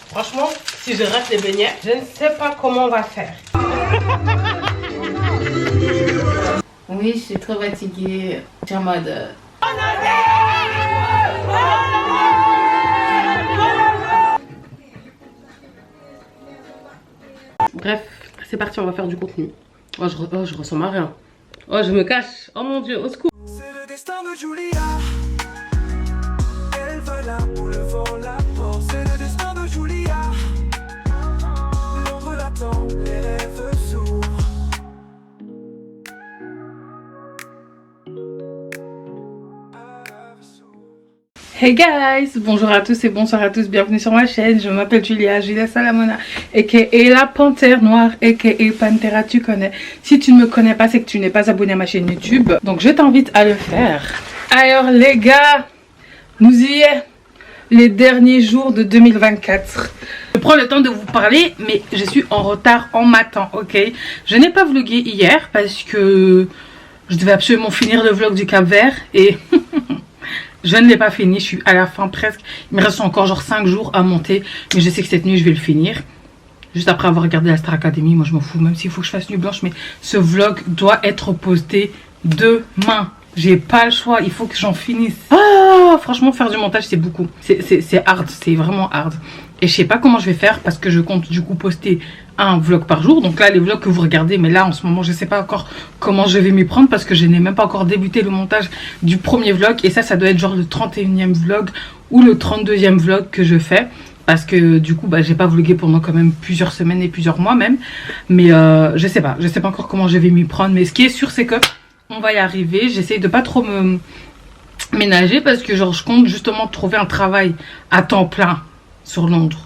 Franchement, si je rate les beignets, je ne sais pas comment on va faire. Oui, je suis trop fatiguée. Je suis en mode... Bref, c'est parti, on va faire du contenu. Oh, je ressemble à rien. Oh, je me cache. Oh mon Dieu, au secours. C'est le destin de Julia. Elle va là où le vent la porte. C'est le destin de Julia. L'ombre l'attend, les rêves s'ouvrent. Hey guys, bonjour à tous et bonsoir à tous, bienvenue sur ma chaîne. Je m'appelle Julia Salamona, aka la panthère noire, aka Panthera, tu connais. Si tu ne me connais pas, c'est que tu n'es pas abonné à ma chaîne YouTube, donc je t'invite à le faire. Alors les gars, nous y est, les derniers jours de 2024. Je prends le temps de vous parler, mais je suis en retard en matin, ok. Je n'ai pas vlogué hier parce que je devais absolument finir le vlog du Cap-Vert et... je ne l'ai pas fini, je suis à la fin presque. Il me reste encore genre 5 jours à monter. Mais je sais que cette nuit, je vais le finir. Juste après avoir regardé la Star Academy. Moi, je m'en fous. Même s'il faut que je fasse nuit blanche. Mais ce vlog doit être posté demain. J'ai pas le choix. Il faut que j'en finisse. Ah, franchement, faire du montage, c'est beaucoup. C'est hard. C'est vraiment hard. Et je sais pas comment je vais faire. Parce que je compte du coup poster un vlog par jour. Donc là, les vlogs que vous regardez. Mais là, en ce moment, je sais pas encore comment je vais m'y prendre. Parce que je n'ai même pas encore débuté le montage du premier vlog. Et ça doit être genre le 31e vlog. Ou le 32e vlog que je fais. Parce que du coup, bah, j'ai pas vlogué pendant quand même plusieurs semaines et plusieurs mois même. Mais je sais pas. Je sais pas encore comment je vais m'y prendre. Mais ce qui est sûr, c'est que on va y arriver. J'essaye de pas trop me ménager. Parce que genre, je compte justement trouver un travail à temps plein sur Londres.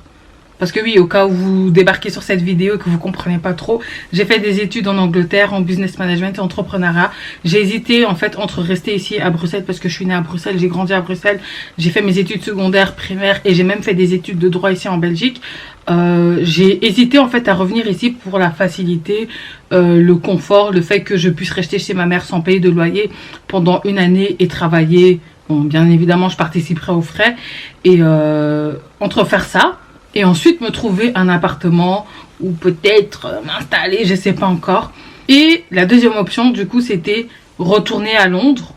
Parce que oui, au cas où vous débarquez sur cette vidéo et que vous ne comprenez pas trop, j'ai fait des études en Angleterre en business management et entrepreneuriat. J'ai hésité en fait entre rester ici à Bruxelles parce que je suis née à Bruxelles, j'ai grandi à Bruxelles, j'ai fait mes études secondaires, primaires et j'ai même fait des études de droit ici en Belgique. J'ai hésité en fait à revenir ici pour la facilité, le confort, le fait que je puisse rester chez ma mère sans payer de loyer pendant une année et travailler. Bon, bien évidemment, je participerai aux frais et entre faire ça et ensuite me trouver un appartement ou peut-être m'installer, je sais pas encore. Et la deuxième option du coup c'était retourner à Londres,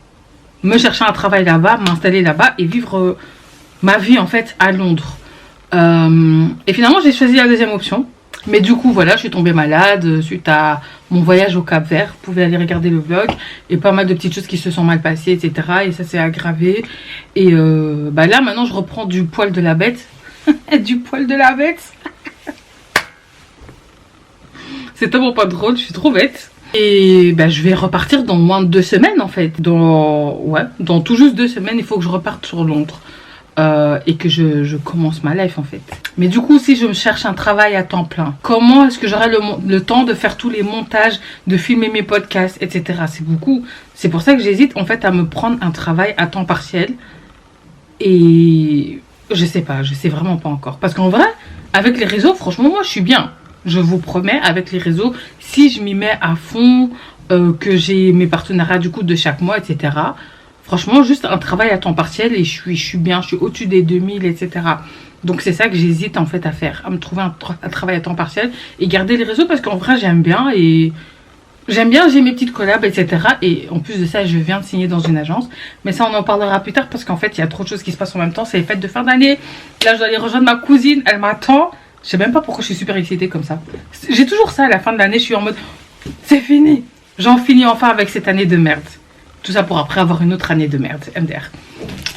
me chercher un travail là-bas, m'installer là-bas et vivre ma vie en fait à Londres. Et finalement j'ai choisi la deuxième option. Mais du coup voilà, je suis tombée malade suite à mon voyage au Cap-Vert. Vous pouvez aller regarder le vlog. Et pas mal de petites choses qui se sont mal passées, etc. Et ça s'est aggravé. Et bah là maintenant je reprends du poil de la bête. Du poil de la bête. C'est tellement pas drôle, je suis trop bête. Et bah, je vais repartir dans moins de 2 semaines en fait. Dans tout juste 2 semaines, il faut que je reparte sur Londres. Et que je commence ma life en fait. Mais du coup, si je me cherche un travail à temps plein, comment est-ce que j'aurai le temps de faire tous les montages, de filmer mes podcasts, etc. C'est beaucoup. C'est pour ça que j'hésite en fait à me prendre un travail à temps partiel. Et... je sais pas, je sais vraiment pas encore. Parce qu'en vrai, avec les réseaux, franchement, moi, je suis bien. Je vous promets, avec les réseaux, si je m'y mets à fond, que j'ai mes partenariats du coup de chaque mois, etc. Franchement, juste un travail à temps partiel et je suis bien, je suis au-dessus des 2000, etc. Donc c'est ça que j'hésite en fait à faire, à me trouver un travail à temps partiel et garder les réseaux parce qu'en vrai, j'aime bien et... j'aime bien, j'ai mes petites collabs, etc. Et en plus de ça, je viens de signer dans une agence. Mais ça, on en parlera plus tard parce qu'en fait, il y a trop de choses qui se passent en même temps. C'est les fêtes de fin d'année. Là, je dois aller rejoindre ma cousine. Elle m'attend. Je sais même pas pourquoi je suis super excitée comme ça. J'ai toujours ça à la fin de l'année. Je suis en mode, c'est fini. J'en finis enfin avec cette année de merde. Tout ça pour après avoir une autre année de merde. MDR.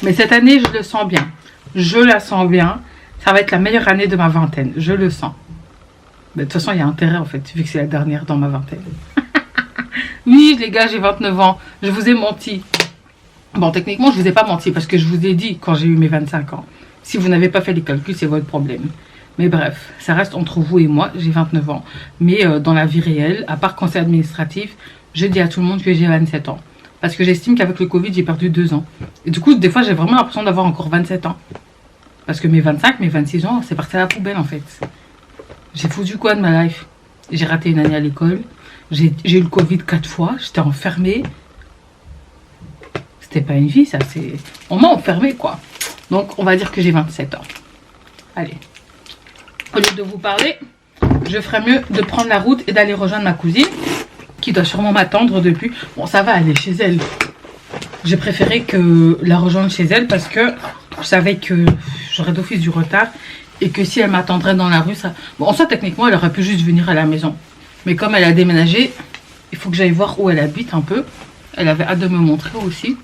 Mais cette année, je le sens bien. Je la sens bien. Ça va être la meilleure année de ma vingtaine. Je le sens. Mais de toute façon, il y a intérêt en fait, vu que c'est la dernière dans ma vingtaine. Oui, les gars, j'ai 29 ans. Je vous ai menti. Bon, techniquement, je vous ai pas menti parce que je vous ai dit quand j'ai eu mes 25 ans. Si vous n'avez pas fait les calculs, c'est votre problème. Mais bref, ça reste entre vous et moi. J'ai 29 ans. Mais dans la vie réelle, à part quand c'est administratif, je dis à tout le monde que j'ai 27 ans. Parce que j'estime qu'avec le Covid, j'ai perdu 2 ans. Et du coup, des fois, j'ai vraiment l'impression d'avoir encore 27 ans. Parce que mes 25, mes 26 ans, c'est parti à la poubelle en fait. J'ai foutu quoi de ma life? J'ai raté une année à l'école. J'ai eu le Covid 4 fois, j'étais enfermée. C'était pas une vie ça, c'est... on m'a enfermée quoi. Donc on va dire que j'ai 27 ans. Allez. Au lieu de vous parler, je ferais mieux de prendre la route et d'aller rejoindre ma cousine, qui doit sûrement m'attendre depuis. Bon, ça va aller chez elle. J'ai préféré que la rejoindre chez elle parce que je savais que j'aurais d'office du retard et que si elle m'attendrait dans la rue, ça... Bon, en soi, techniquement, elle aurait pu juste venir à la maison. Mais comme elle a déménagé, il faut que j'aille voir où elle habite un peu. Elle avait hâte de me montrer aussi.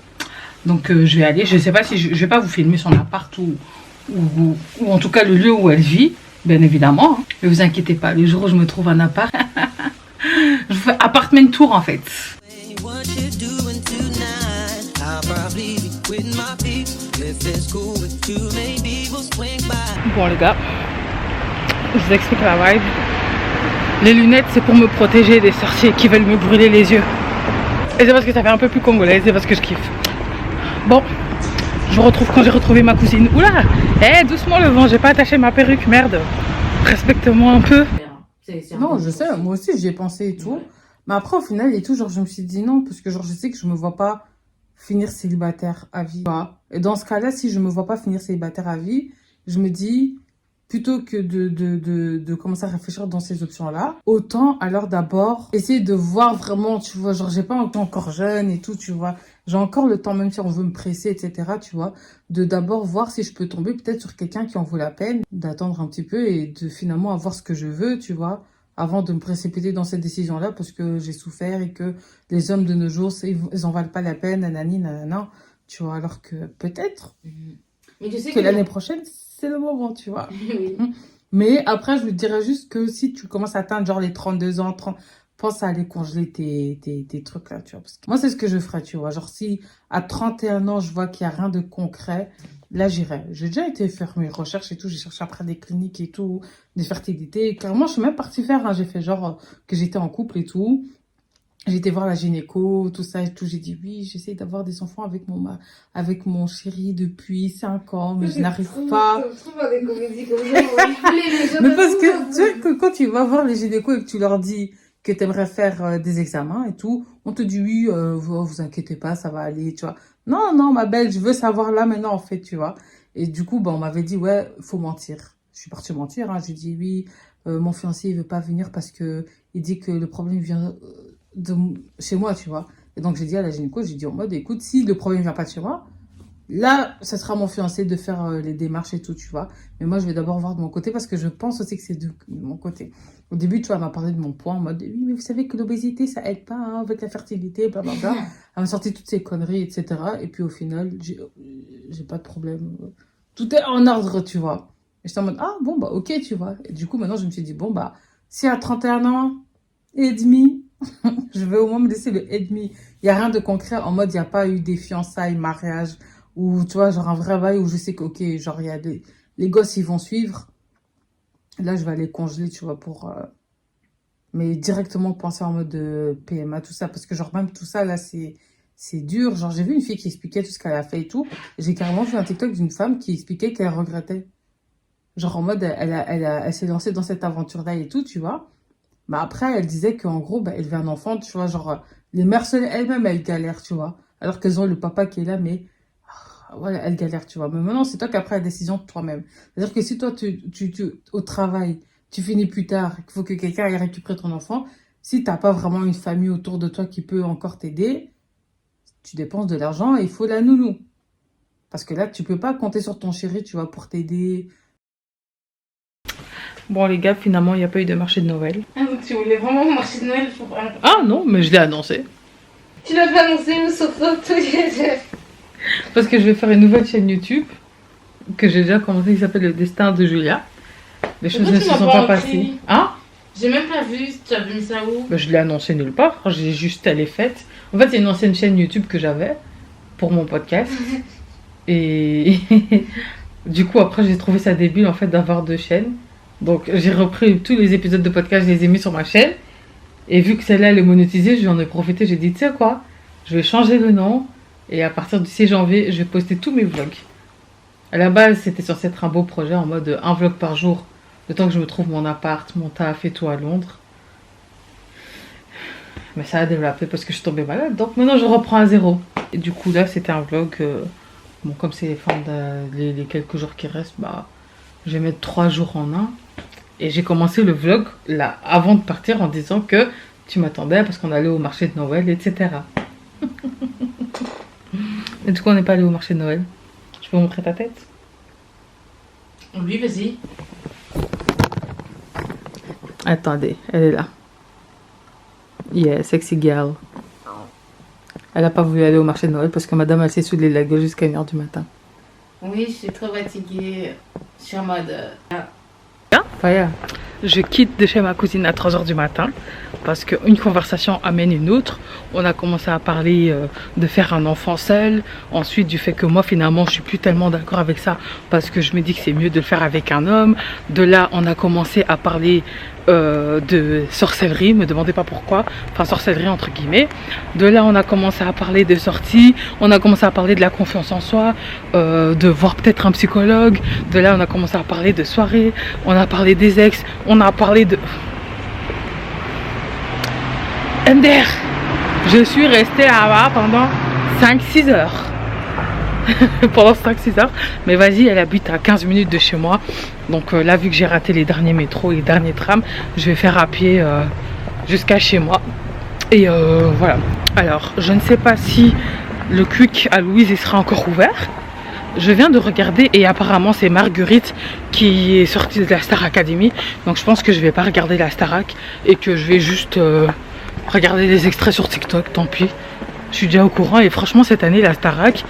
Donc, je vais aller. Je ne sais pas si je vais pas vous filmer son appart ou en tout cas le lieu où elle vit, bien évidemment. Hein. Ne vous inquiétez pas, le jour où je me trouve un appart, je fais apartment tour en fait. Bon les gars, je vous explique la vibe. Les lunettes c'est pour me protéger des sorciers qui veulent me brûler les yeux. Et c'est parce que ça fait un peu plus congolais, c'est parce que je kiffe. Bon, je vous retrouve quand j'ai retrouvé ma cousine. Oula, doucement le vent, j'ai pas attaché ma perruque, merde. Respecte-moi un peu. Non, je sais, moi aussi j'y ai pensé et tout. Mais après, au final, et tout, genre, je me suis dit non, parce que genre, je sais que je me vois pas finir célibataire à vie. Et dans ce cas-là, si je me vois pas finir célibataire à vie, je me dis, plutôt que de commencer à réfléchir dans ces options-là, autant alors d'abord essayer de voir vraiment, tu vois, genre, j'ai pas encore jeune et tout, tu vois. J'ai encore le temps, même si on veut me presser, etc., tu vois, de d'abord voir si je peux tomber peut-être sur quelqu'un qui en vaut la peine, d'attendre un petit peu et de finalement avoir ce que je veux, tu vois, avant de me précipiter dans cette décision-là parce que j'ai souffert et que les hommes de nos jours, ils en valent pas la peine, nanani, nanana, tu vois, alors que peut-être Mais tu sais que l'année prochaine, c'est le moment, tu vois. Oui. Mais après, je me dirais juste que si tu commences à atteindre genre les 32 ans, 30, pense à aller congeler tes trucs là, tu vois. Parce que moi, c'est ce que je ferais, tu vois. Genre, si à 31 ans, je vois qu'il n'y a rien de concret, là, j'irais. J'ai déjà été faire mes recherches et tout. J'ai cherché après des cliniques et tout, des fertilités. Clairement, je suis même partie faire. Hein. J'ai fait genre que j'étais en couple et tout. J'ai été voir la gynéco, tout ça et tout. J'ai dit oui, j'essaie d'avoir des enfants avec mon chéri depuis 5 ans, mais je n'arrive pas. Mais parce que tu sais que quand tu vas voir les gynécos et que tu leur dis que tu aimerais faire des examens et tout, on te dit oui, vous inquiétez pas, ça va aller, tu vois. Non, non, ma belle, je veux savoir là maintenant en fait, tu vois. Et du coup, on m'avait dit ouais, faut mentir. Je suis partie mentir, hein. J'ai dit oui, mon fiancé il veut pas venir parce que il dit que le problème vient de chez moi, tu vois. Et donc j'ai dit à la gynéco, j'ai dit en mode écoute, si le problème vient pas de chez moi, là, ça sera mon fiancé de faire les démarches et tout, tu vois. Mais moi, je vais d'abord voir de mon côté parce que je pense aussi que c'est de mon côté. Au début, tu vois, elle m'a parlé de mon poids en mode oui, mais vous savez que l'obésité, ça aide pas hein, avec la fertilité, blablabla. Elle m'a sorti toutes ces conneries, etc. Et puis au final, j'ai pas de problème. Tout est en ordre, tu vois. Et j'étais en mode ah bon, bah ok, tu vois. Et du coup, maintenant, je me suis dit bon, bah si à 31 ans et demi, je vais au moins me laisser le et demi. Il n'y a rien de concret en mode il n'y a pas eu des fiançailles, mariage. Ou tu vois, genre un vrai bail où je sais que, ok, genre il y a les gosses, ils vont suivre. Là, je vais aller congeler, tu vois, pour... mais directement penser en mode de PMA, tout ça. Parce que genre même tout ça, là, c'est dur. Genre j'ai vu une fille qui expliquait tout ce qu'elle a fait et tout. J'ai carrément vu un TikTok d'une femme qui expliquait qu'elle regrettait. Genre en mode, elle s'est lancée dans cette aventure-là et tout, tu vois. Mais après, elle disait qu'en gros, élever un enfant, tu vois, genre, les mères seules, elles-mêmes, elles galèrent, tu vois. Alors qu'elles ont le papa qui est là, mais... Voilà, elle galère, tu vois. Mais maintenant, c'est toi qui as pris la décision de toi-même. C'est-à-dire que si toi, au travail, tu finis plus tard, qu'il faut que quelqu'un aille récupérer ton enfant, si t'as pas vraiment une famille autour de toi qui peut encore t'aider, tu dépenses de l'argent et il faut la nounou. Parce que là, tu peux pas compter sur ton chéri, tu vois, pour t'aider. Bon, les gars, finalement, il n'y a pas eu de marché de Noël. Ah, donc tu voulais vraiment au marché de Noël pour... Ah non, mais je l'ai annoncé. Tu l'as pas annoncé, nous, sauf tous les deux. Parce que je vais faire une nouvelle chaîne YouTube que j'ai déjà commencé qui s'appelle Le Destin de Julia. Les choses ne se sont pas passées. Hein? J'ai même pas vu, tu avais mis ça où? Je l'ai annoncé nulle part. J'ai juste, elle est faite. En fait, c'est une ancienne chaîne YouTube que j'avais pour mon podcast. Et du coup, après, j'ai trouvé ça débile en fait d'avoir 2 chaînes. Donc, j'ai repris tous les épisodes de podcast, je les ai mis sur ma chaîne. Et vu que celle-là, elle est monétisée, j'en ai profité. J'ai dit, tu sais quoi? Je vais changer le nom. Et à partir du 6 janvier, je vais poster tous mes vlogs. À la base, c'était censé être un beau projet en mode 1 vlog par jour. Le temps que je me trouve mon appart, mon taf et tout à Londres. Mais ça a développé parce que je suis tombée malade. Donc maintenant, je reprends à zéro. Et du coup, là, c'était un vlog Bon, comme c'est les fins les quelques jours qui restent, bah, je vais mettre 3 jours en un. Et j'ai commencé le vlog là, avant de partir, en disant que tu m'attendais parce qu'on allait au marché de Noël, etc. Et du coup, on n'est pas allé au marché de Noël. Je peux vous montrer ta tête? Oui, vas-y. Attendez, elle est là. Yeah, sexy girl. Elle a pas voulu aller au marché de Noël parce que madame, elle s'est soudée la gueule jusqu'à 1h du matin. Oui, je suis trop fatiguée. Je suis en mode... Faya. Je quitte de chez ma cousine à 3h du matin parce qu'une conversation amène une autre. On a commencé à parler de faire un enfant seul. Ensuite, du fait que moi, finalement, je suis plus tellement d'accord avec ça parce que je me dis que c'est mieux de le faire avec un homme. De là, on a commencé à parler de sorcellerie. Me demandez pas pourquoi. Enfin, sorcellerie entre guillemets. De là, on a commencé à parler de sorties. On a commencé à parler de la confiance en soi, de voir peut-être un psychologue. De là, on a commencé à parler de soirée. On a parlé des ex. On a parlé de... MDR, je suis restée là-bas pendant 5-6 heures. Pendant 5-6 heures. Mais vas-y, elle habite à 15 minutes de chez moi. Donc là, vu que j'ai raté les derniers métros et les derniers trams, je vais faire à pied jusqu'à chez moi. Et voilà. Alors, je ne sais pas si le Quick à Louise il sera encore ouvert. Je viens de regarder et apparemment c'est Marguerite qui est sortie de la Star Academy. Donc je pense que je vais pas regarder la Starac et que je vais juste regarder les extraits sur TikTok, tant pis. Je suis déjà au courant et franchement cette année la Starac,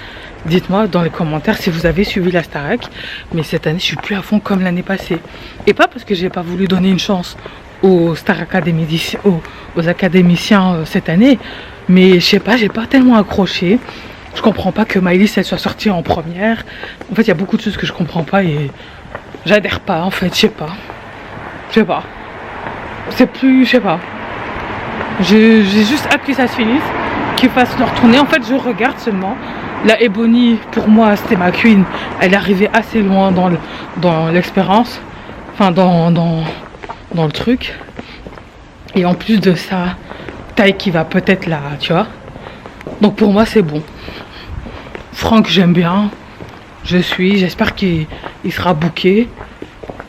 dites-moi dans les commentaires si vous avez suivi la Starac. Mais cette année je suis plus à fond comme l'année passée. Et pas parce que j'ai pas voulu donner une chance aux Star Academy, aux académiciens cette année. Mais je sais pas, j'ai pas tellement accroché. Je comprends pas que Maëlys elle soit sortie en première. En fait, il y a beaucoup de choses que je comprends pas et j'adhère pas en fait, je sais pas. Je sais pas. C'est plus, je sais pas. J'ai juste hâte que ça se finisse, qu'ils fassent leur tournée. En fait, je regarde seulement. La Ebony, pour moi, c'était ma queen. Elle est arrivée assez loin dans l'expérience. Enfin, dans le truc. Et en plus de ça, Taille qui va peut-être là, tu vois. Donc pour moi, c'est bon. Franck, j'aime bien. J'espère qu'il sera booké.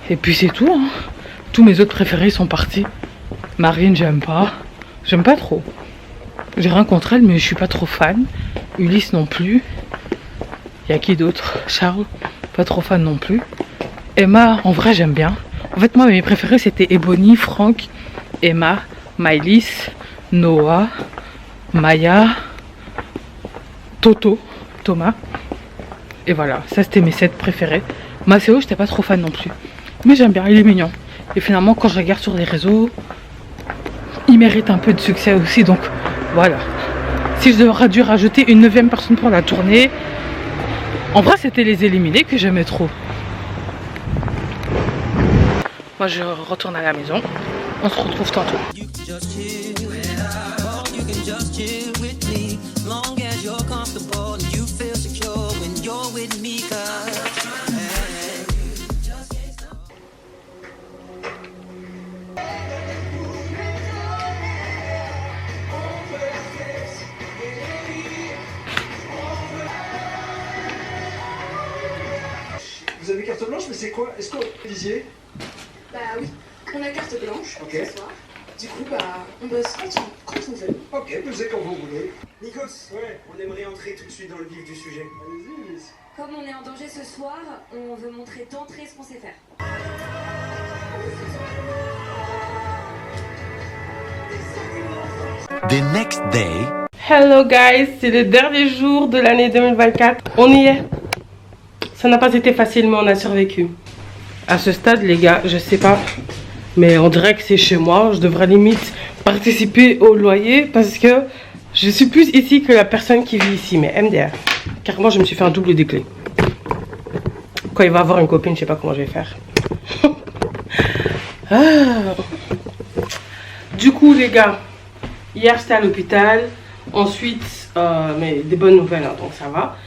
Et puis c'est tout. Hein. Tous mes autres préférés sont partis. Marine, j'aime pas. J'aime pas trop. J'ai rien contre elle, mais je suis pas trop fan. Ulysse non plus. Il y a qui d'autre? Charles, pas trop fan non plus. Emma, en vrai, j'aime bien. En fait, moi, mes préférés, c'était Ebony, Franck, Emma, Maëlys, Noah, Maya, Thomas. Et voilà, ça c'était mes 7 préférés. Maceo, j'étais pas trop fan non plus. Mais j'aime bien, il est mignon. Et finalement, quand je regarde sur les réseaux, il mérite un peu de succès aussi. Donc voilà. Si je devrais dû rajouter une 9e personne pour la tournée, en vrai, c'était les éliminés que j'aimais trop. Moi, je retourne à la maison. On se retrouve tantôt. Vous avez carte blanche, mais c'est quoi? Est-ce que vous disiez? Bah oui, on a carte blanche Ok. ce soir. Du coup, bah, on bosse quand on veut. Ok, posez quand vous voulez. Nikos, Ouais. on aimerait entrer tout de suite dans le vif du sujet. Allez-y, Miss. Comme on est en danger ce soir, on veut montrer d'entrée ce qu'on sait faire. The next day. Hello guys, c'est le dernier jour de l'année 2024. On y est. Ça n'a pas été facile, mais on a survécu. À ce stade, les gars, je sais pas, mais on dirait que c'est chez moi. Je devrais limite participer au loyer parce que je suis plus ici que la personne qui vit ici. Mais MDR, car moi je me suis fait un double des clés. Quand il va avoir une copine, je sais pas comment je vais faire. Ah. Du coup, les gars, hier j'étais à l'hôpital. Ensuite, mais des bonnes nouvelles, hein, donc ça va.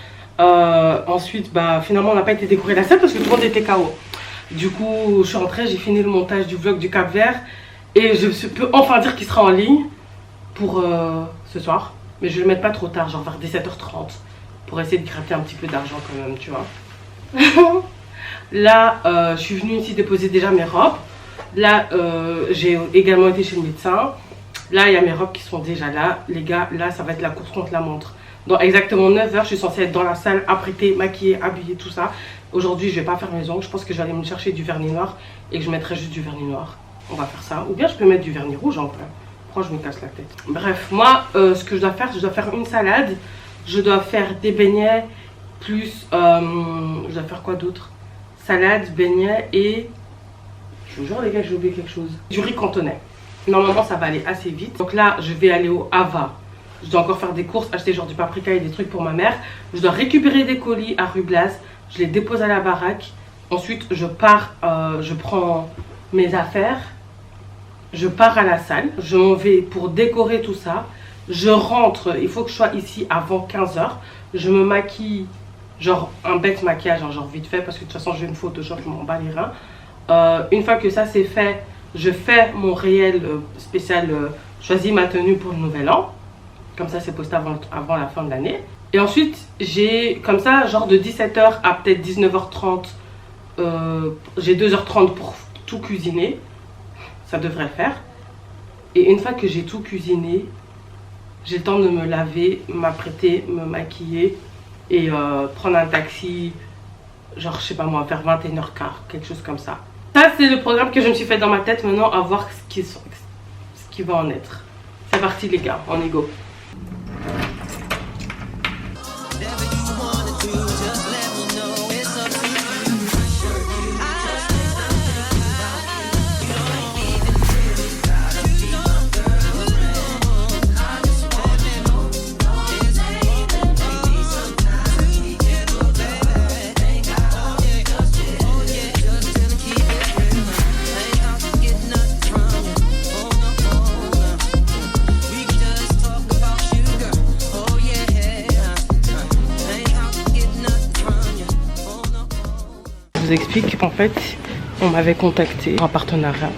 Ensuite, bah, finalement, on n'a pas été décorer la salle parce que tout le monde était KO. Du coup, je suis rentrée, j'ai fini le montage du vlog du Cap Vert. Et je peux enfin dire qu'il sera en ligne pour ce soir. Mais je vais le mettre pas trop tard, genre vers 17h30. pour essayer de gratter un petit peu d'argent quand même, tu vois. Là, je suis venue ici déposer déjà mes robes. Là, j'ai également été chez le médecin. Là, il y a mes robes qui sont déjà là. Les gars, là, ça va être la course contre la montre. Dans exactement 9 h, je suis censée être dans la salle, apprêtée, maquillée, habillée, tout ça. Aujourd'hui, je vais pas faire mes ongles. Je pense que je vais aller me chercher du vernis noir et que je mettrai juste du vernis noir. On va faire ça. Ou bien je peux mettre du vernis rouge en plein. Pourquoi je me casse la tête? Bref, moi, ce que je dois faire une salade. Je dois faire des beignets plus... je dois faire quoi d'autre? Salade, beignets et... Je vous jure les gars, j'ai oublié quelque chose. Du riz cantonais. Normalement, ça va aller assez vite. Donc là, je vais aller au Ava. Je dois encore faire des courses, acheter genre du paprika et des trucs pour ma mère. Je dois récupérer des colis à rue Blas. Je les dépose à la baraque. Ensuite, je pars, je prends mes affaires. Je pars à la salle. Je m'en vais pour décorer tout ça. Je rentre, il faut que je sois ici avant 15 h. Je me maquille, genre un bête maquillage, genre vite fait, parce que de toute façon j'ai une Photoshop, je m'en bats les reins. Une fois que ça c'est fait, je fais mon réel spécial, choisis ma tenue pour le nouvel an. Comme ça c'est posté avant la fin de l'année. Et ensuite j'ai comme ça genre de 17 h à peut-être 19 h 30, j'ai 2 h 30 pour tout cuisiner. Ça devrait le faire. Et une fois que j'ai tout cuisiné, j'ai le temps de me laver, m'apprêter, me maquiller et prendre un taxi, genre je sais pas moi, vers 21 h 15, quelque chose comme ça. Ça c'est le programme que je me suis fait dans ma tête, maintenant à voir ce qui va en être. C'est parti les gars, on y go. Je vous explique, en fait, on m'avait contacté pour un partenariat.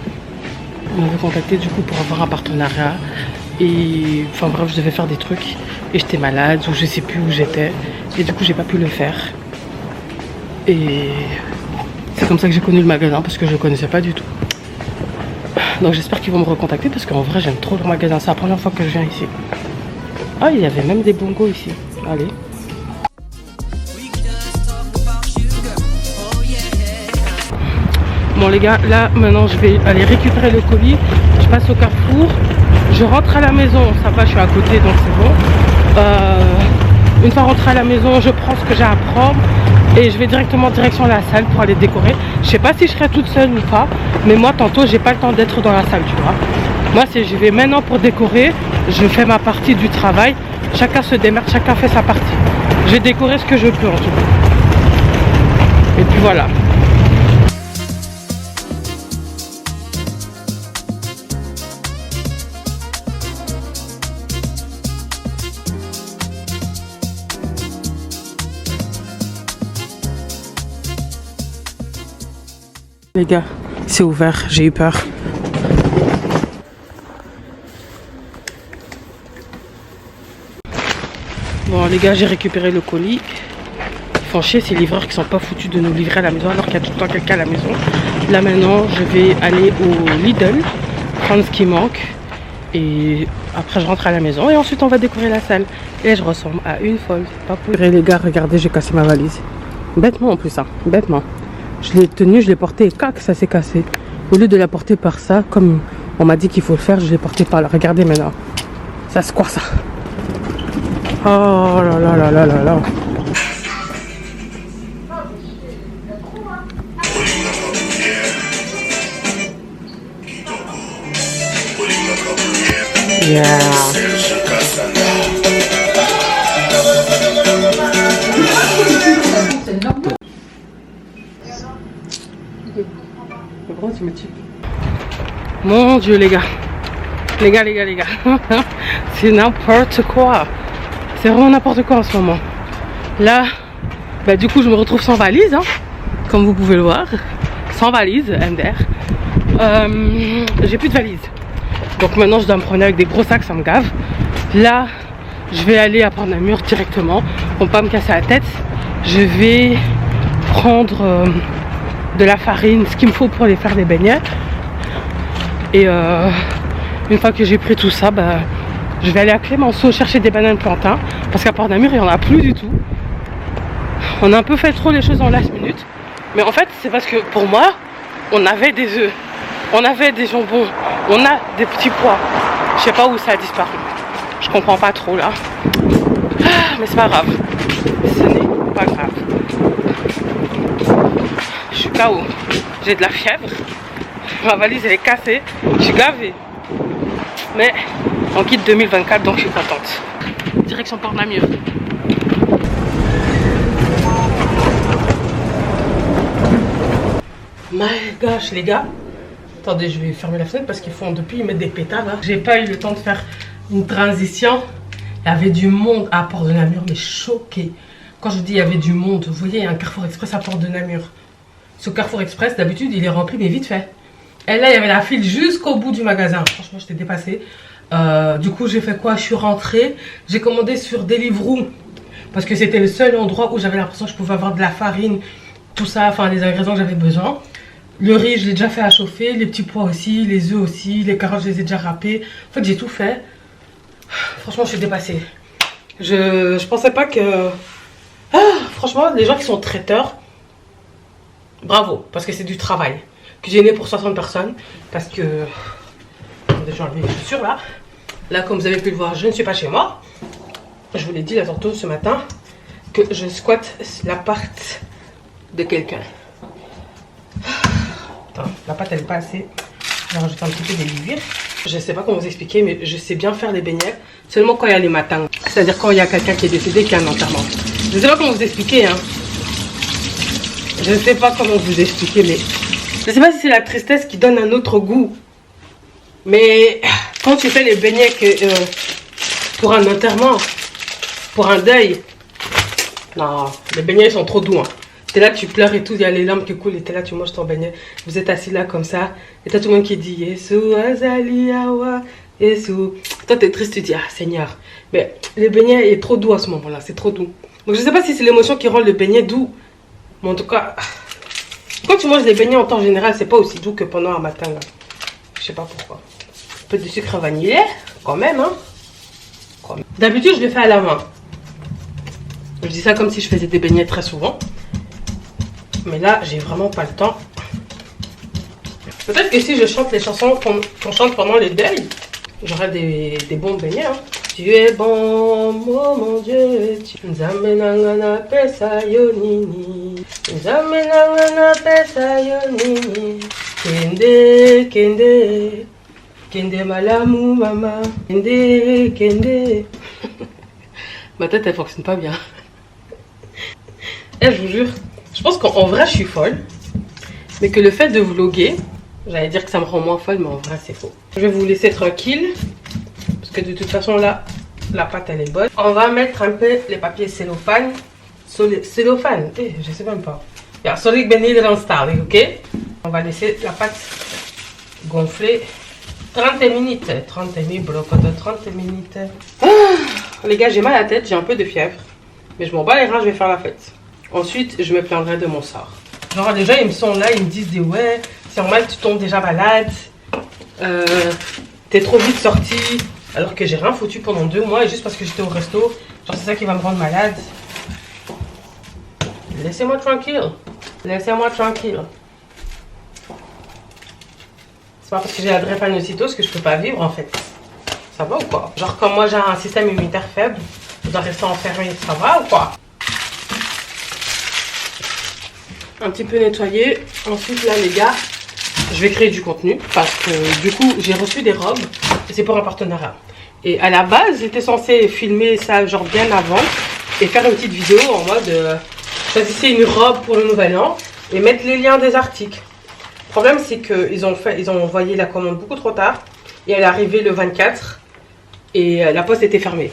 On m'avait contacté du coup pour avoir un partenariat. Et enfin bref, je devais faire des trucs. Et j'étais malade ou je sais plus où j'étais. Et du coup, j'ai pas pu le faire. Et c'est comme ça que j'ai connu le magasin parce que je le connaissais pas du tout. Donc j'espère qu'ils vont me recontacter parce qu'en vrai, j'aime trop le magasin. C'est la première fois que je viens ici. Ah, il y avait même des bongos ici. Allez. Bon les gars, là maintenant je vais aller récupérer le colis. Je passe au Carrefour, je rentre à la maison, ça va, je suis à côté donc c'est bon. Une fois rentré à la maison, je prends ce que j'ai à prendre et je vais directement direction la salle pour aller décorer. Je sais pas si je serai toute seule ou pas, mais moi tantôt j'ai pas le temps d'être dans la salle, tu vois. Moi c'est je vais maintenant pour décorer, je fais ma partie du travail, chacun se démerde, chacun fait sa partie. Je vais décorer ce que je peux en tout cas. Et puis voilà. Les gars, c'est ouvert, j'ai eu peur. Bon les gars, j'ai récupéré le colis. Ils font chier ces livreurs qui sont pas foutus de nous livrer à la maison alors qu'il y a tout le temps quelqu'un à la maison. Là maintenant, je vais aller au Lidl, prendre ce qui manque. Et après je rentre à la maison et ensuite on va décorer la salle. Et je ressemble à une folle, pas pour... Les gars, regardez, j'ai cassé ma valise. Bêtement en plus, hein, bêtement. Je l'ai tenue, je l'ai portée et cac, ça s'est cassé. Au lieu de la porter par ça, comme on m'a dit qu'il faut le faire, je l'ai portée par là. Regardez maintenant. Ça c'est quoi ça? Oh là là là là là là. Yeah. Mon Dieu les gars. Les gars. C'est n'importe quoi. C'est vraiment n'importe quoi en ce moment. Là, bah du coup je me retrouve sans valise, hein, comme vous pouvez le voir. Sans valise, MDR. J'ai plus de valise. Donc maintenant je dois me promener avec des gros sacs, ça me gave. Là, je vais aller à Port-Namur directement pour ne pas me casser la tête. Je vais prendre de la farine, ce qu'il me faut pour aller faire des beignets. Et une fois que j'ai pris tout ça, bah, je vais aller à Clémenceau chercher des bananes plantains. Parce qu'à Port-Namur, il n'y en a plus du tout. On a un peu fait trop les choses en last minute. Mais en fait, c'est parce que pour moi, on avait des œufs, on avait des jambons, on a des petits pois. Je sais pas où ça a disparu. Je comprends pas trop là. Mais c'est pas grave. Ce n'est pas grave. Je suis KO. J'ai de la fièvre. Ma valise elle est cassée. Je suis gavée. Mais on quitte 2024 donc je suis contente. Direction Port-Namur. My gosh les gars. Attendez, je vais fermer la fenêtre parce qu'ils font depuis ils mettent des pétards là. J'ai pas eu le temps de faire une transition. Il y avait du monde à Port-de-Namur, mais choqué. Quand je dis il y avait du monde, vous voyez, il y a un Carrefour Express à Port-de-Namur. Ce Carrefour Express, d'habitude, il est rempli, mais vite fait. Et là, il y avait la file jusqu'au bout du magasin. Franchement, j'étais dépassée. Du coup, j'ai fait quoi? Je suis rentrée. J'ai commandé sur Deliveroo parce que c'était le seul endroit où j'avais l'impression que je pouvais avoir de la farine, tout ça, enfin les ingrédients que j'avais besoin. Le riz, je l'ai déjà fait à chauffer. Les petits pois aussi, les œufs aussi, les carottes, je les ai déjà râpés. En fait, j'ai tout fait. Franchement, je suis dépassée. Je pensais pas que... Ah, franchement, les gens qui sont traiteurs, bravo, parce que c'est du travail. Cuisiner pour 60 personnes, parce que... Attendez, je vais enlever les chaussures là. Là, comme vous avez pu le voir, je ne suis pas chez moi. Je vous l'ai dit là tantôt ce matin, que je squatte l'appart de quelqu'un. Attends, la pâte elle est pas assez. Je vais rajouter un petit peu d'huile. Je sais pas comment vous expliquer, mais je sais bien faire des beignets seulement quand il y a les matins. C'est-à-dire quand il y a quelqu'un qui est décédé, qui a un enterrement. Je sais pas comment vous expliquer, hein. Je sais pas comment vous expliquer, mais je sais pas si c'est la tristesse qui donne un autre goût. Mais quand tu fais les beignets pour un enterrement, pour un deuil, non, les beignets ils sont trop doux. Hein. T'es là, tu pleures et tout, il y a les larmes qui coulent et t'es là, tu manges ton beignet. Vous êtes assis là comme ça, et t'as tout le monde qui dit Yesu, Azali, Awa, Yesu. Toi t'es triste, tu dis ah Seigneur. Mais le beignet est trop doux à ce moment-là, c'est trop doux. Donc je sais pas si c'est l'émotion qui rend le beignet doux. Mais en tout cas, quand tu manges des beignets en temps général, c'est pas aussi doux que pendant un matin là. Je sais pas pourquoi. Un peu de sucre vanillé, quand même, hein. D'habitude, je le fais à la main. Je dis ça comme si je faisais des beignets très souvent. Mais là, j'ai vraiment pas le temps. Peut-être que si je chante les chansons qu'on chante pendant les deuils, j'aurai des bons beignets. Hein. Tu es bon, oh mon Dieu. Nous amenangana pesa yonini. Nous amenangana pesa yonini. Kende, kende. Kende malamu mama. Kende, kende. Ma tête elle fonctionne pas bien. Eh, je vous jure, je pense qu'en vrai je suis folle. Mais que le fait de vlogger, j'allais dire que ça me rend moins folle, mais en vrai c'est faux. Je vais vous laisser tranquille. Parce que de toute façon là, la pâte elle est bonne. On va mettre un peu les papiers cellophane. Cellophane, je sais même pas. Ja, sorry, ik ben Nederlandstalig, ok? On va laisser la pâte gonfler 30 minutes. 30 minutes, bloc de 30 minutes. Ah, les gars, j'ai mal à la tête, j'ai un peu de fièvre. Mais je m'en bats les reins, je vais faire la fête. Ensuite, je me plaindrai de mon sort. Genre, les gens, ils me sont là, ils me disent des ouais, c'est normal, tu tombes déjà malade. T'es trop vite sorti. Alors que j'ai rien foutu pendant 2 mois, et juste parce que j'étais au resto. Genre, c'est ça qui va me rendre malade. Laissez-moi tranquille. Laissez-moi tranquille. C'est pas parce que j'ai la drépanocytose que je peux pas vivre en fait. Ça va ou quoi? Genre comme moi j'ai un système immunitaire faible, je dois rester enfermé. Ça va ou quoi? Un petit peu nettoyé. Ensuite là les gars, je vais créer du contenu. Parce que du coup j'ai reçu des robes. Et c'est pour un partenariat. Et à la base j'étais censée filmer ça genre bien avant. Et faire une petite vidéo en mode choisissez une robe pour le nouvel an. Et mettre les liens des articles. Le problème c'est qu'ils ont envoyé la commande beaucoup trop tard. Et elle est arrivée le 24. Et la poste était fermée.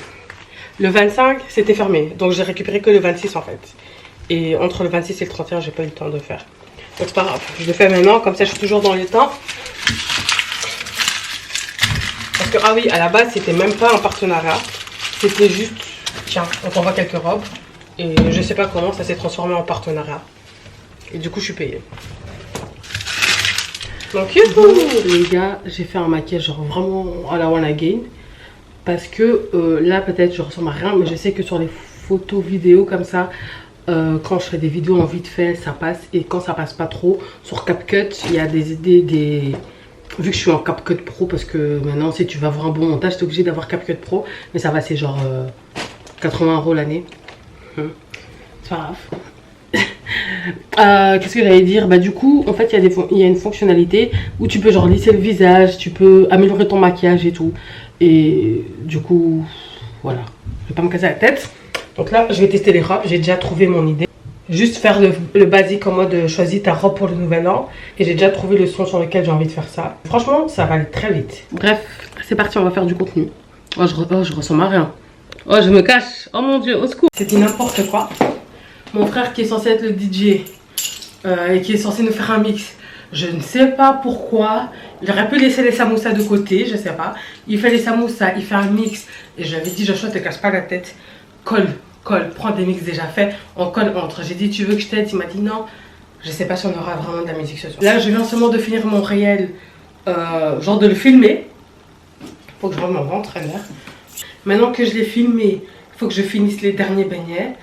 Le 25 c'était fermé. Donc j'ai récupéré que le 26 en fait. Et entre le 26 et le 31 j'ai pas eu le temps de faire. Donc c'est pas grave. Je le fais maintenant. Comme ça je suis toujours dans le temps. Parce que ah oui à la base c'était même pas un partenariat. C'était juste, tiens, on t'envoie quelques robes. Et je sais pas comment ça s'est transformé en partenariat. Et du coup, je suis payée. Donc, les gars, j'ai fait un maquillage genre vraiment à la one again. Parce que là, peut-être, je ressemble à rien. Mais je sais que sur les photos, vidéos comme ça, quand je fais des vidéos en vite fait, ça passe. Et quand ça passe pas trop, sur CapCut, il y a des idées, vu que je suis en CapCut Pro, parce que maintenant, si tu vas avoir un bon montage, t'es obligé d'avoir CapCut Pro. Mais ça va, c'est genre 80 € l'année. C'est pas grave. Qu'est-ce que j'allais dire? Bah du coup en fait il y a une fonctionnalité où tu peux genre lisser le visage, tu peux améliorer ton maquillage et tout. Et du coup voilà, je vais pas me casser la tête. Donc là je vais tester les robes, j'ai déjà trouvé mon idée. Juste faire le basique en mode choisis ta robe pour le nouvel an. Et j'ai déjà trouvé le son sur lequel j'ai envie de faire ça. Franchement ça va aller très vite. Bref, c'est parti, on va faire du contenu. Oh je ressemble à rien. Oh je me cache, oh mon dieu, au secours. C'était n'importe quoi. Mon frère qui est censé être le DJ et qui est censé nous faire un mix, je ne sais pas pourquoi. Il aurait pu laisser les samoussas de côté, je sais pas. Il fait les samoussas, il fait un mix. Et je lui avais dit, Joshua, te casse pas la tête. Colle, prends des mix déjà faits. On colle entre. J'ai dit, tu veux que je t'aide? Il m'a dit non. Je sais pas si on aura vraiment de la musique ce soir. Là, je viens seulement de finir mon réel, genre de le filmer. Faut que je remette mon ventre, très bien. Maintenant que je l'ai filmé, il faut que je finisse les derniers beignets.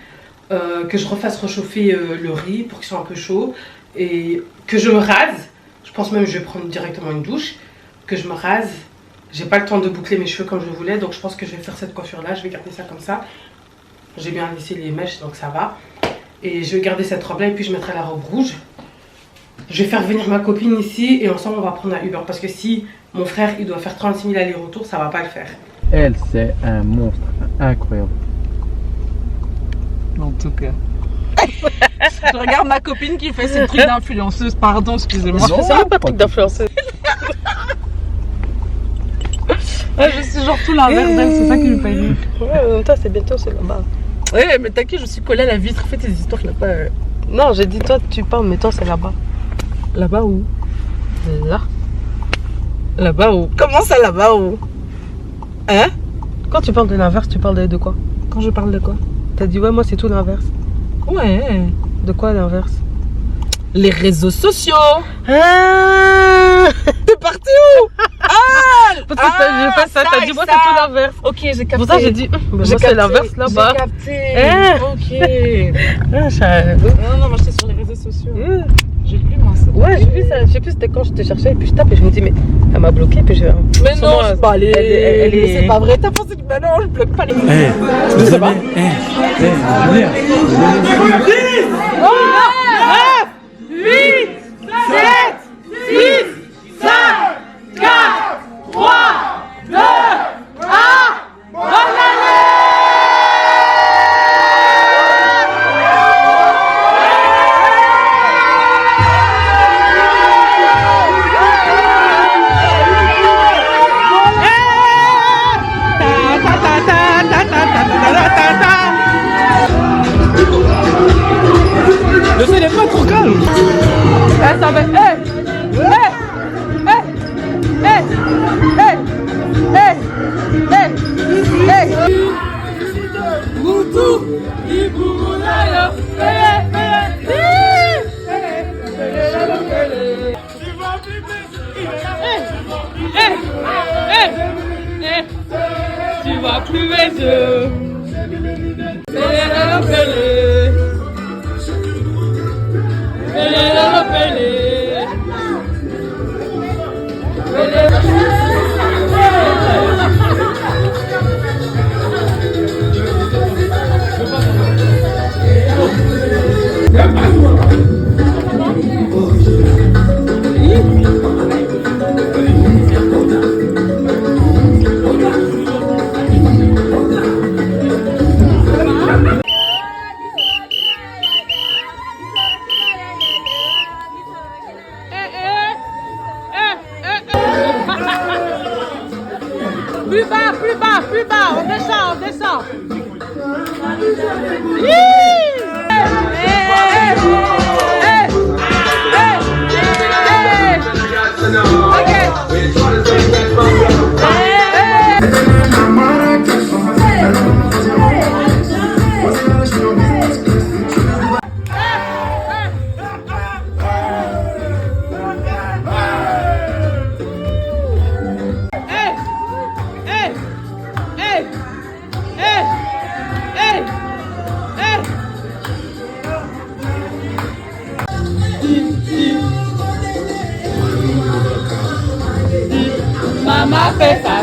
Que je refasse réchauffer le riz pour qu'il soit un peu chaud et que je me rase. Je pense même que je vais prendre directement une douche, que je me rase. J'ai pas le temps de boucler mes cheveux comme je voulais, donc je pense que je vais faire cette coiffure là, je vais garder ça comme ça. J'ai bien lissé les mèches donc ça va. Et je vais garder cette robe là et puis je mettrai la robe rouge. Je vais faire venir ma copine ici et ensemble on va prendre un Uber parce que si mon frère il doit faire 36 000 allers-retours, ça va pas le faire. Elle, c'est un monstre incroyable. En tout cas. Je regarde ma copine qui fait ses trucs d'influenceuse. Pardon, excusez-moi. C'est même pas truc d'influenceuse. Ouais, je suis genre tout l'inverse d'elle, c'est ça qui lui paye. Ouais, toi c'est bientôt, c'est là-bas. Ouais, mais t'inquiète, je suis collée à la vitre. Fais tes histoires là-bas. Non, j'ai dit toi tu parles, mais toi c'est là-bas. Là-bas où? Là. Là-bas où? Comment ça là-bas où? Hein? Quand tu parles de l'inverse, tu parles de quoi? Quand je parle de quoi? T'as dit ouais, moi c'est tout l'inverse. Ouais. De quoi l'inverse? Les réseaux sociaux. Ah, T'es parti où? Ah, parce que j'ai fait ça, t'as dit moi c'est tout l'inverse. Ok, j'ai capté. Pour ça j'ai dit, moi c'est l'inverse là-bas. J'ai capté. Ok. Non, moi j'étais sur les réseaux sociaux. J'ai plus moi ça. Ouais, j'ai vu ça, je sais plus c'était quand je te cherchais et puis je tape et je me dis mais elle m'a bloqué puis je vais. Mais non, je suis pas allée. Elle est... C'est pas vrai, t'as pensé que non, je bloque pas les. Je sais pas. Le son il est pas trop calme. Eh, ça va. Tu vas plus mes yeux. Plus bas, on descend. fait ça.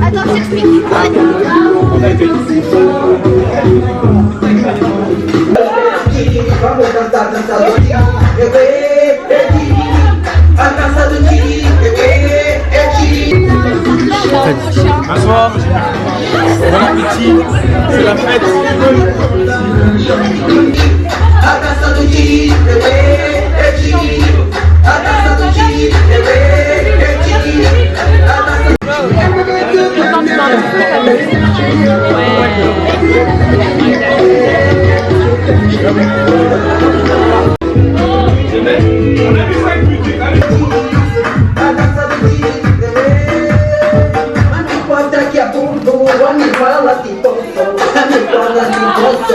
Attends, j'explique. Vamos cantar, dançar do dia. A dança do dia. Bonsoir. Bon appétit. C'est la fête. A dança do dia. A dança do dia. Daqui a pouco me fala que posso, me fala que posso.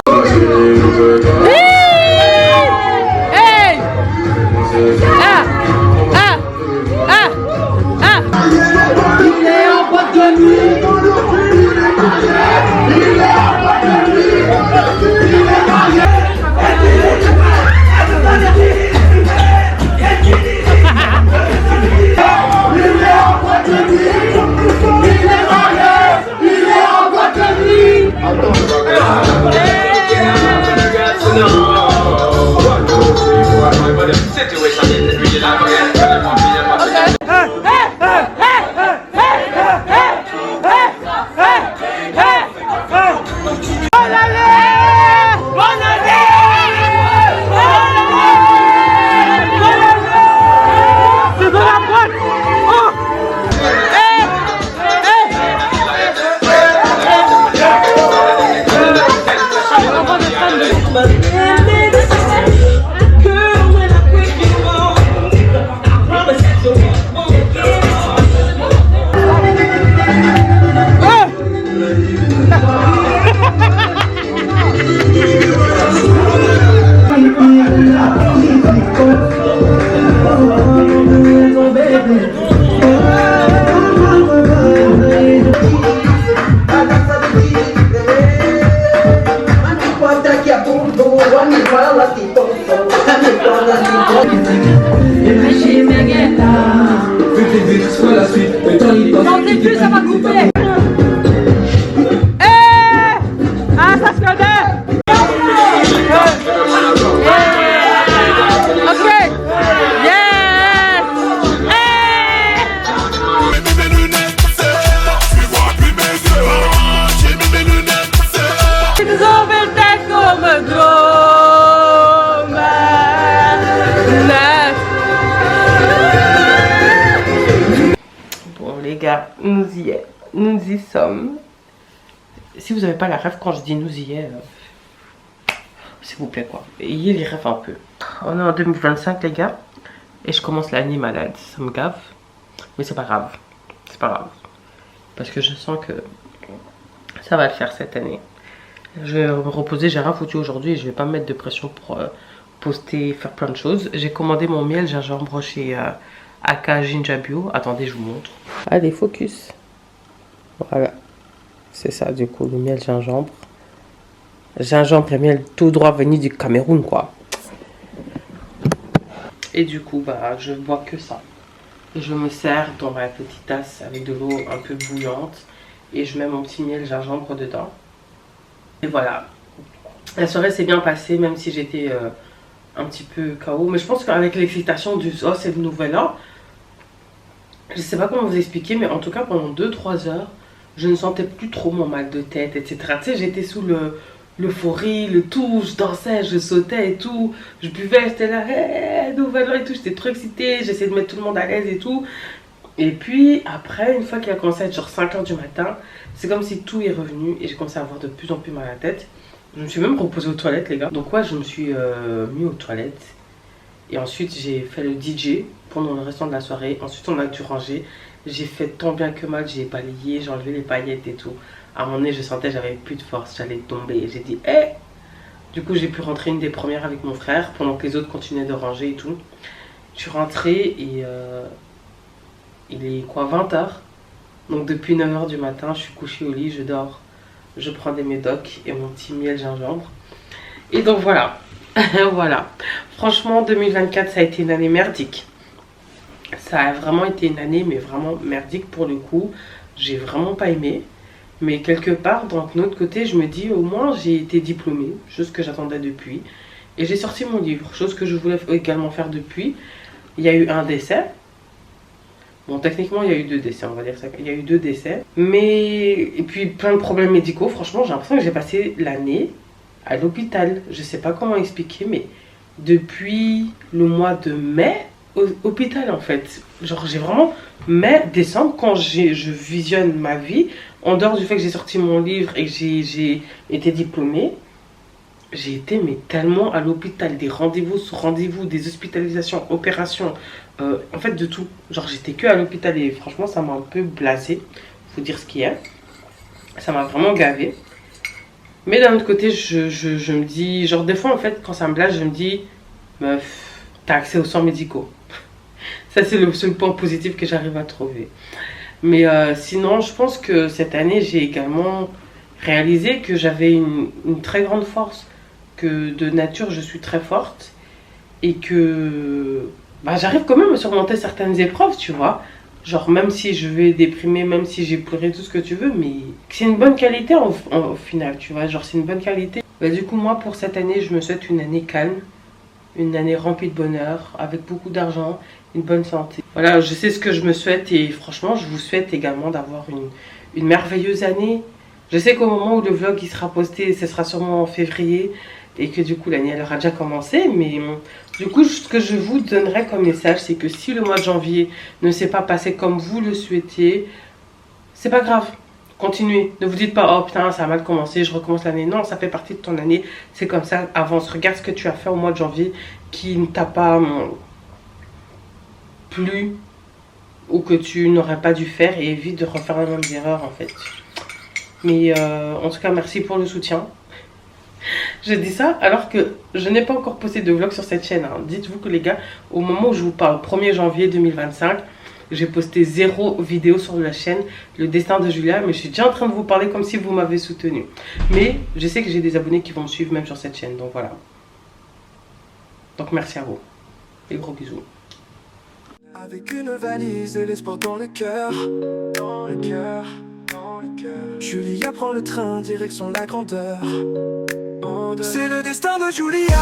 N'entendez plus, ça va couper. Ah, ça se connaît. Ok. Yes. J'ai mis mes lunettes, tu vois plus mes yeux. J'ai mis mes lunettes, Ils ont fait comme drôme. Bon les gars, nous y sommes. Si vous n'avez pas la rêve quand je dis nous y est, s'il vous plaît quoi, ayez les rêves un peu. On est en 2025 les gars, et je commence l'année malade, ça me gave. Mais c'est pas grave, parce que je sens que ça va le faire cette année. Je vais me reposer, j'ai rien foutu aujourd'hui et je vais pas me mettre de pression pour poster, faire plein de choses. J'ai commandé mon miel gingembre chez Aka Jinja Bio. Attendez, je vous montre. Allez, focus. Voilà. C'est ça, du coup, le miel gingembre. Gingembre et miel tout droit venu du Cameroun, quoi. Et du coup, bah, je bois que ça. Je me sers dans ma petite tasse avec de l'eau un peu bouillante. Et je mets mon petit miel gingembre dedans. Et voilà. La soirée s'est bien passée, même si j'étais un petit peu KO. Mais je pense qu'avec l'excitation du oh, c'est le nouvel an, je sais pas comment vous expliquer, mais en tout cas pendant 2-3 heures, je ne sentais plus trop mon mal de tête, etc. Tu sais, j'étais sous l'euphorie, le tout, je dansais, je sautais et tout, je buvais, j'étais là, hey, nouvel an et tout, j'étais trop excitée, j'essayais de mettre tout le monde à l'aise et tout. Et puis après, une fois qu'il a commencé à être genre 5 h du matin, c'est comme si tout est revenu et j'ai commencé à avoir de plus en plus mal à la tête. Je me suis même reposée aux toilettes les gars. Donc ouais, je me suis mis aux toilettes. Et ensuite j'ai fait le DJ pendant le restant de la soirée. Ensuite on a dû ranger. J'ai fait tant bien que mal, j'ai balayé, j'ai enlevé les paillettes et tout. À un moment donné je sentais que j'avais plus de force, j'allais tomber. J'ai dit, hé, Du coup, j'ai pu rentrer une des premières avec mon frère pendant que les autres continuaient de ranger et tout. Je suis rentrée et il est quoi, 20h. Donc depuis 9h du matin, je suis couchée au lit, je dors. Je prends des médocs et mon petit miel gingembre. Et donc voilà. Voilà. Franchement, 2024, ça a été une année merdique. Ça a vraiment été une année, mais vraiment merdique pour le coup. J'ai vraiment pas aimé. Mais quelque part, d'un autre côté, je me dis au moins j'ai été diplômée, chose que j'attendais depuis. Et j'ai sorti mon livre, chose que je voulais également faire depuis. Il y a eu un décès. Bon, techniquement, il y a eu 2 décès, on va dire ça. Il y a eu 2 décès. Mais, et puis plein de problèmes médicaux. Franchement, j'ai l'impression que j'ai passé l'année à l'hôpital. Je sais pas comment expliquer, mais depuis le mois de mai, hôpital en fait. Genre, j'ai vraiment mai, décembre, quand je visionne ma vie, en dehors du fait que j'ai sorti mon livre et que j'ai été diplômée, j'ai été mais tellement à l'hôpital, des rendez-vous sur rendez-vous, des hospitalisations, opérations, en fait de tout. Genre j'étais que à l'hôpital et franchement ça m'a un peu blasé, faut dire ce qu'il y a. Ça m'a vraiment gavé. Mais d'un autre côté, je me dis, genre des fois en fait quand ça me blase, je me dis, meuf, t'as accès aux soins médicaux. Ça c'est le seul point positif que j'arrive à trouver. Mais sinon, je pense que cette année, j'ai également réalisé que j'avais une très grande force, que de nature, je suis très forte et que bah, j'arrive quand même à surmonter certaines épreuves, tu vois. Genre, même si je vais déprimer, même si j'ai pleuré, tout ce que tu veux, mais c'est une bonne qualité au final, tu vois. Genre, c'est une bonne qualité. Bah, du coup, moi, pour cette année, je me souhaite une année calme, une année remplie de bonheur, avec beaucoup d'argent, une bonne santé. Voilà, je sais ce que je me souhaite et franchement, je vous souhaite également d'avoir une merveilleuse année. Je sais qu'au moment où le vlog il sera posté, ce sera sûrement en février et que du coup l'année elle aura déjà commencé. Mais du coup, ce que je vous donnerai comme message, c'est que si le mois de janvier ne s'est pas passé comme vous le souhaitiez, c'est pas grave. Continuez. Ne vous dites pas, oh putain, ça a mal commencé, je recommence l'année. Non, ça fait partie de ton année. C'est comme ça. Avance. Regarde ce que tu as fait au mois de janvier qui ne t'a pas plu ou que tu n'aurais pas dû faire et évite de refaire les mêmes erreurs en fait. Mais en tout cas, merci pour le soutien. Je dis ça alors que je n'ai pas encore posté de vlog sur cette chaîne. Hein. Dites-vous que les gars, au moment où je vous parle, 1er janvier 2025, j'ai posté 0 vidéo sur la chaîne Le Destin de Julia, mais je suis déjà en train de vous parler comme si vous m'avez soutenu. Mais je sais que j'ai des abonnés qui vont me suivre même sur cette chaîne, donc voilà. Donc merci à vous. Et gros bisous. Avec une valise et l'espoir dans le cœur, dans le cœur, dans le cœur. Julia prend le train, direction la grandeur. C'est le destin de Julia.